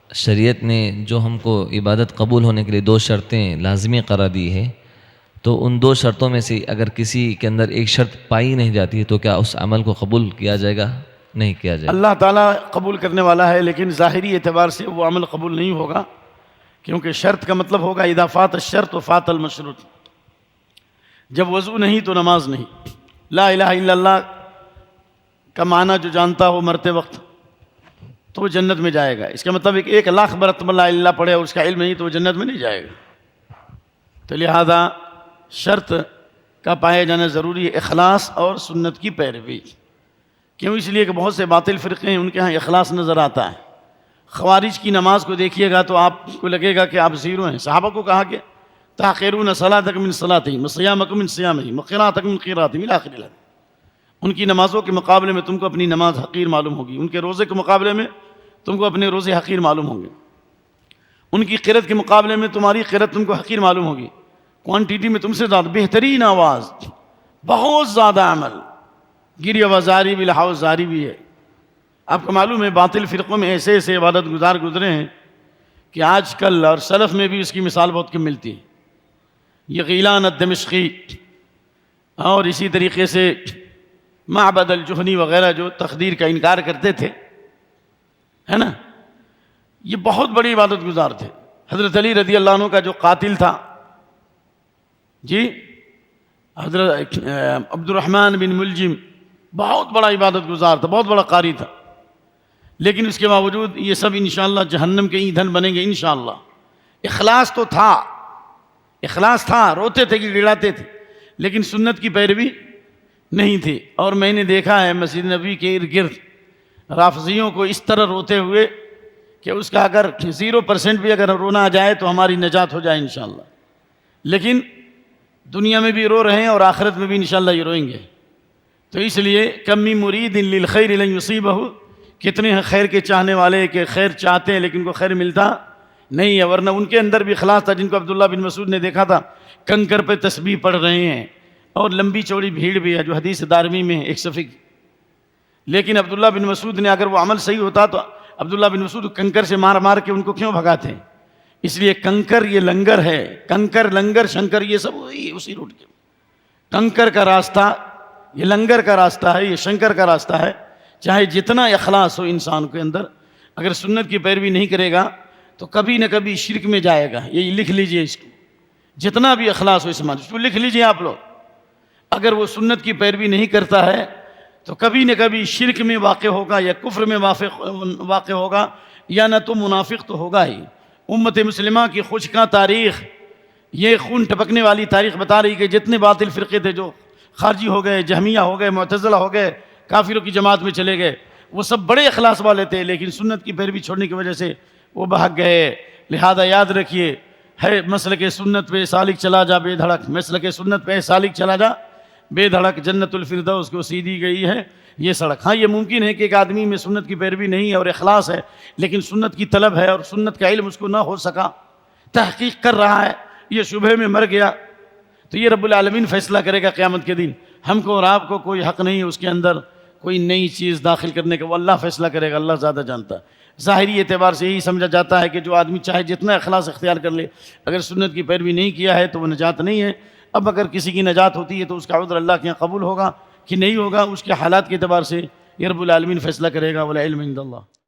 شریعت نے جو ہم کو عبادت قبول ہونے کے لیے 2 شرطیں لازمی قرار دی ہے، تو ان 2 شرطوں میں سے اگر کسی کے اندر ایک شرط پائی نہیں جاتی ہے تو کیا اس عمل کو قبول کیا جائے گا؟ نہیں کیا جائے گا۔ اللہ تعالیٰ قبول کرنے والا ہے، لیکن ظاہری اعتبار سے وہ عمل قبول نہیں ہوگا، کیونکہ شرط کا مطلب ہوگا اذا فات الشرط و فات المشروط۔ جب وضو نہیں تو نماز نہیں۔ لا الہ الا اللہ کا معنی جو جانتا ہو مرتے وقت تو وہ جنت میں جائے گا۔ اس کا مطلب 1,00,000 مرتبہ لا الہ الا اللہ پڑھے اور اس کا علم نہیں تو وہ جنت میں نہیں جائے گا۔ تو لہذا شرط کا پایا جانا ضروری ہے، اخلاص اور سنت کی پیروی۔ کیوں؟ اس لیے کہ بہت سے باطل فرقے ہیں، ان کے ہاں اخلاص نظر آتا ہے۔ خوارج کی نماز کو دیکھیے گا تو آپ کو لگے گا کہ آپ زیرو ہیں۔ صحابہ کو کہا کہ تاخرون صلاتکم من صلاتہم وصیامکم من صیامہم وقراءتکم من قراءتہم الی آخر الحدیث۔ ان کی نمازوں کے مقابلے میں تم کو اپنی نماز حقیر معلوم ہوگی، ان کے روزے کے مقابلے میں تم کو اپنے روزے حقیر معلوم ہوں گے، ان کی قرأت کے مقابلے میں تمہاری قرأت تم کو حقیر معلوم ہوگی۔ کوانٹیٹی میں تم سے زیادہ، بہترین آواز، بہت زیادہ عمل، گری آوازاری بھی، لحاظ زاری بھی ہے۔ آپ کو معلوم ہے باطل فرقوں میں ایسے ایسے عبادت گزار گزرے ہیں کہ آج کل اور سلف میں بھی اس کی مثال بہت کم ملتی ہے۔ یہ غیلان الدمشقی اور اسی طریقے سے معبد الجہنی وغیرہ جو تقدیر کا انکار کرتے تھے، ہے نا، یہ بہت بڑی عبادت گزار تھے۔ حضرت علی رضی اللہ عنہ کا جو قاتل تھا، جی حضرت عبد الرحمن بن ملجم، بہت بڑا عبادت گزار تھا، بہت بڑا قاری تھا، لیکن اس کے باوجود یہ سب انشاءاللہ جہنم کے ایندھن بنیں گے انشاءاللہ۔ اخلاص تو تھا، اخلاص تھا، روتے تھے کہ گڑاتے تھے، لیکن سنت کی پیروی نہیں تھی۔ اور میں نے دیکھا ہے مسجد نبی کے ارد گرد رافضیوں کو اس طرح روتے ہوئے کہ اس کا اگر 0% بھی اگر رونا آ جائے تو ہماری نجات ہو جائے انشاءاللہ، لیکن دنیا میں بھی رو رہے ہیں اور آخرت میں بھی انشاءاللہ یہ روئیں گے۔ تو اس لیے کم من مرید للخیر لن یصیبہ، کتنے ہیں خیر کے چاہنے والے کہ خیر چاہتے ہیں لیکن ان کو خیر ملتا نہیں ہے، ورنہ ان کے اندر بھی اخلاص تھا، جن کو عبداللہ بن مسعود نے دیکھا تھا کنکر پہ تسبیح پڑھ رہے ہیں، اور لمبی چوڑی بھیڑ بھی ہے جو حدیث دارمی میں ہے، ایک صفی۔ لیکن عبداللہ بن مسعود نے اگر وہ عمل صحیح ہوتا تو عبداللہ بن مسعود کنکر سے مار مار کے ان کو کیوں بھگاتے؟ اس لیے کنکر یہ لنگر ہے، کنکر لنگر شنکر یہ سب اسی روٹ کے۔ کنکر کا راستہ یہ لنگر کا راستہ ہے، یہ شنکر کا راستہ ہے۔ چاہے جتنا اخلاص ہو انسان کے اندر، اگر سنت کی پیروی نہیں کرے گا تو کبھی نہ کبھی شرک میں جائے گا۔ یہ لکھ لیجئے اس کو، جتنا بھی اخلاص ہو اس کو لکھ لیجئے آپ لوگ۔ اگر وہ سنت کی پیروی نہیں کرتا ہے تو کبھی نہ کبھی شرک میں واقع ہوگا، یا کفر میں واقع ہوگا، یا نہ تو منافق تو ہوگا ہی۔ امت مسلمہ کی خشکاں تاریخ، یہ خون ٹپکنے والی تاریخ بتا رہی کہ جتنے باطل فرقے تھے جو خارجی ہو گئے، جہمیہ ہو گئے، معتزلہ ہو گئے، کافروں کی جماعت میں چلے گئے، وہ سب بڑے اخلاص والے تھے، لیکن سنت کی پیروی چھوڑنے کی وجہ سے وہ بھاگ گئے۔ لہذا یاد رکھیے، ہے مسلک سنت پہ سالک چلا جا بے دھڑک، مسلک سنت پہ سالک چلا جا بے دھڑک، جنت الفردوس کو سیدھی گئی ہے یہ سڑک۔ ہاں یہ ممکن ہے کہ ایک آدمی میں سنت کی پیروی نہیں ہے اور اخلاص ہے، لیکن سنت کی طلب ہے اور سنت کا علم اس کو نہ ہو سکا، تحقیق کر رہا ہے، یہ شبہ میں مر گیا، تو یہ رب العالمین فیصلہ کرے گا قیامت کے دن۔ ہم کو اور آپ کو کوئی حق نہیں ہے اس کے اندر کوئی نئی چیز داخل کرنے کا، وہ اللہ فیصلہ کرے گا، اللہ زیادہ جانتا ہے۔ ظاہری اعتبار سے یہی سمجھا جاتا ہے کہ جو آدمی چاہے جتنا اخلاص اختیار کر لے، اگر سنت کی پیروی نہیں کیا ہے تو وہ نجات نہیں ہے۔ اب اگر کسی کی نجات ہوتی ہے تو اس کا عذر اللہ کے یہاں قبول ہوگا کہ نہیں ہوگا، اس کے حالات کے اعتبار سے یہ رب العالمین فیصلہ کرے گا، والعلم عند اللہ۔